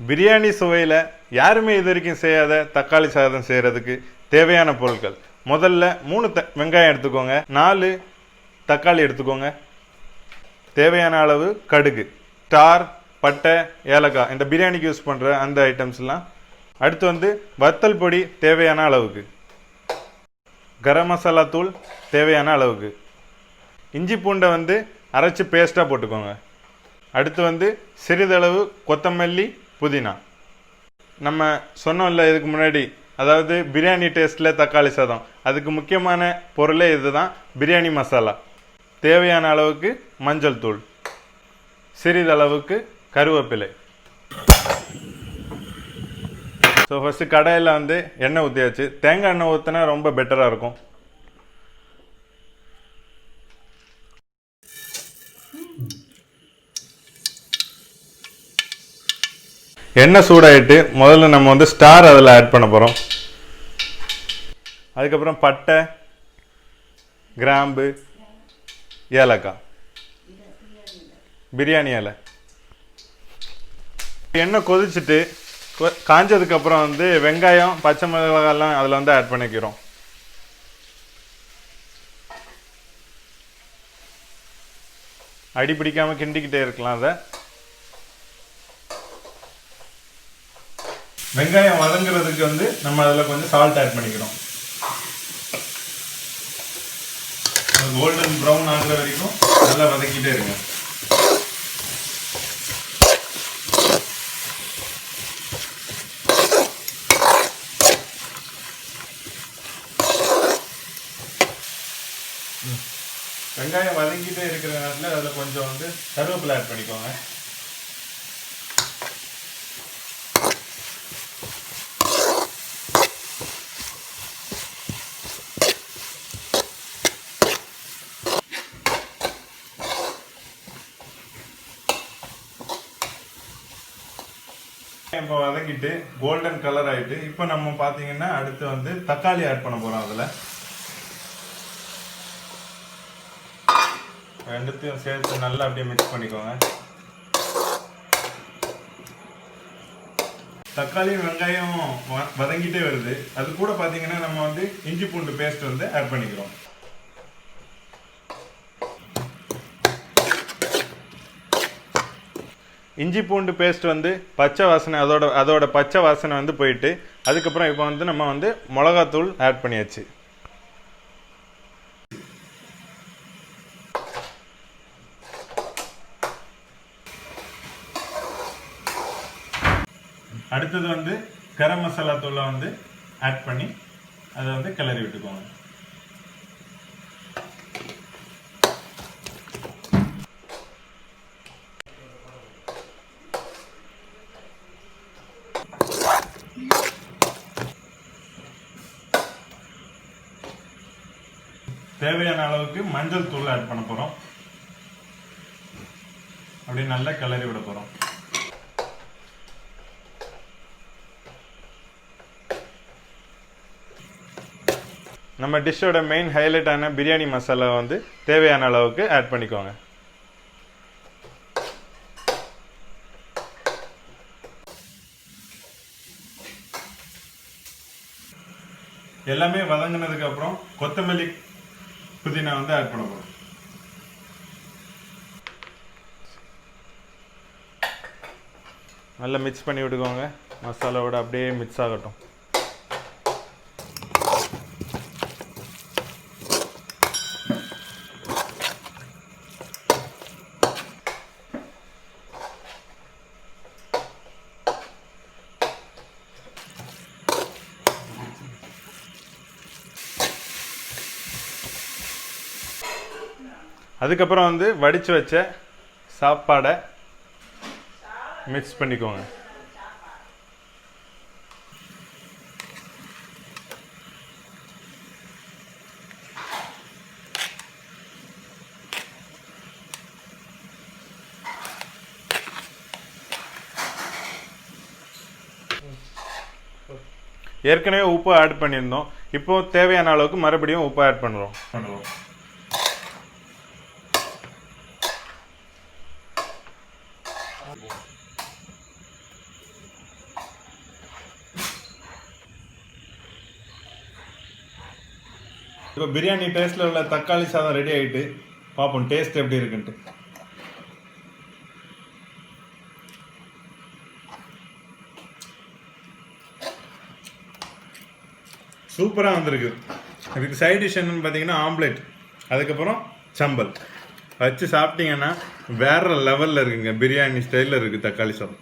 பிரியாணி சுவையில் யாருமே இது வரைக்கும் செய்யாத தக்காளி சாதம் செய்கிறதுக்கு தேவையான பொருட்கள். முதல்ல 3 வெங்காயம் எடுத்துக்கோங்க, 4 தக்காளி எடுத்துக்கோங்க, தேவையான அளவு கடுகு, ஸ்டார், பட்டை, ஏலக்காய், இந்த பிரியாணிக்கு யூஸ் பண்ணுற அந்த ஐட்டம்ஸ்லாம். அடுத்து வந்து வத்தல் பொடி தேவையான அளவுக்கு, கரம் மசாலா தூள் தேவையான அளவுக்கு, இஞ்சி பூண்டை வந்து அரைச்சி பேஸ்ட்டாக போட்டுக்கோங்க. அடுத்து வந்து சிறிதளவு கொத்தமல்லி, புதினா. நம்ம சொன்னோம்ல இதுக்கு முன்னாடி, அதாவது பிரியாணி டேஸ்ட்டில் தக்காளி சாதம், அதுக்கு முக்கியமான பொருளே இதுதான், பிரியாணி மசாலா. தேவையான அளவுக்கு மஞ்சள் தூள், சிறிதளவுக்கு கருவேப்பிலை. ஸோ ஃபஸ்ட்டு கடாயில் வந்து எண்ணெய் ஊற்றியாச்சு. தேங்காய் எண்ணெய் ஊற்றினா ரொம்ப பெட்டராக இருக்கும். எண்ணெய் சூடாகிட்டு முதல்ல நம்ம வந்து ஸ்டார் அதில் ஆட் பண்ண போகிறோம். அதுக்கப்புறம் பட்டை, கிராம்பு, ஏலக்காய், பிரியாணி இலை. எண்ணெய் கொதிச்சுட்டு காஞ்சதுக்கப்புறம் வந்து வெங்காயம், பச்சை மிளகாயெல்லாம் அதில் வந்து ஆட் பண்ணிக்கிறோம். அடி பிடிக்காமல் கிண்டிக்கிட்டே இருக்கலாம். அதை வெங்காயம் வதங்குறதுக்கு வந்து நம்ம அதில் கொஞ்சம் சால்ட் ஆட் பண்ணிக்கிறோம். கோல்டன் ப்ரௌன் ஆகுற வரைக்கும் நல்லா வதக்கிட்டே இருங்க. வெங்காயம் வதங்கிட்டே இருக்கிற நேரத்தில் அதில் கொஞ்சம் வந்து கருவேப்பிலை ஆட் பண்ணிக்கோங்க. இப்போ வதக்கிட்டு கோல்டன் கலர் ஆகிட்டு, இப்போ நம்ம பார்த்தீங்கன்னா அடுத்து வந்து தக்காளி ஆட் பண்ண போகிறோம். அதில் ரெண்டுத்தையும் சேர்த்து நல்லா அப்படியே மிக்ஸ் பண்ணிக்கோங்க. தக்காளி வெங்காயம் வதங்கிட்டே வருது. அது கூட பார்த்தீங்கன்னா நம்ம வந்து இஞ்சி பூண்டு பேஸ்ட் வந்து ஆட் பண்ணிக்கிறோம். இஞ்சி பூண்டு பேஸ்ட் வந்து பச்சை வாசனை, அதோட பச்சை வாசனை வந்து போயிட்டு, அதுக்கப்புறம் இப்போ வந்து நம்ம வந்து மிளகாத்தூள் ஆட் பண்ணியாச்சு. அடுத்தது வந்து கரம் மசாலா தூளை வந்து ஆட் பண்ணி அதை வந்து கிளறி விட்டுக்கோங்க. தேவையான அளவுக்கு மஞ்சள் தூள் ஆட் பண்ண போறோம். அப்படியே நல்லா கிளறி விட போறோம். நம்ம டிஷ்ஷோட மெயின் ஹைலைட்டான பிரியாணி மசாலா வந்து தேவையான அளவுக்கு ஆட் பண்ணிக்கோங்க. எல்லாமே வதங்கினதுக்கு அப்புறம் கொத்தமல்லி, புதினா வந்து ஆட் பண்ண போறோம். நல்லா மிக்ஸ் பண்ணி விட்டுக்கோங்க. மசாலாவோட அப்படியே மிக்ஸ் ஆகட்டும். அதுக்கப்புறம் வந்து வடித்து வச்ச சாப்பாடை மிக்ஸ் பண்ணிக்கோங்க. ஏற்கனவே உப்பு ஆட் பண்ணியிருந்தோம். இப்போ தேவையான அளவுக்கு மறுபடியும் உப்பு ஆட் பண்ணுறோம். இப்போ பிரியாணி டேஸ்ட்டில் உள்ள தக்காளி சாதம் ரெடி ஆகிட்டு பார்ப்போம் டேஸ்ட் எப்படி இருக்குன்ட்டு. சூப்பராக வந்திருக்கு. இதுக்கு சைட் டிஷ் என்னன்னு பார்த்தீங்கன்னா ஆம்லேட், அதுக்கப்புறம் சம்பல் வச்சு சாப்பிட்டீங்கன்னா வேற லெவலில் இருக்குங்க. பிரியாணி ஸ்டைலில் இருக்குது தக்காளி சாதம்.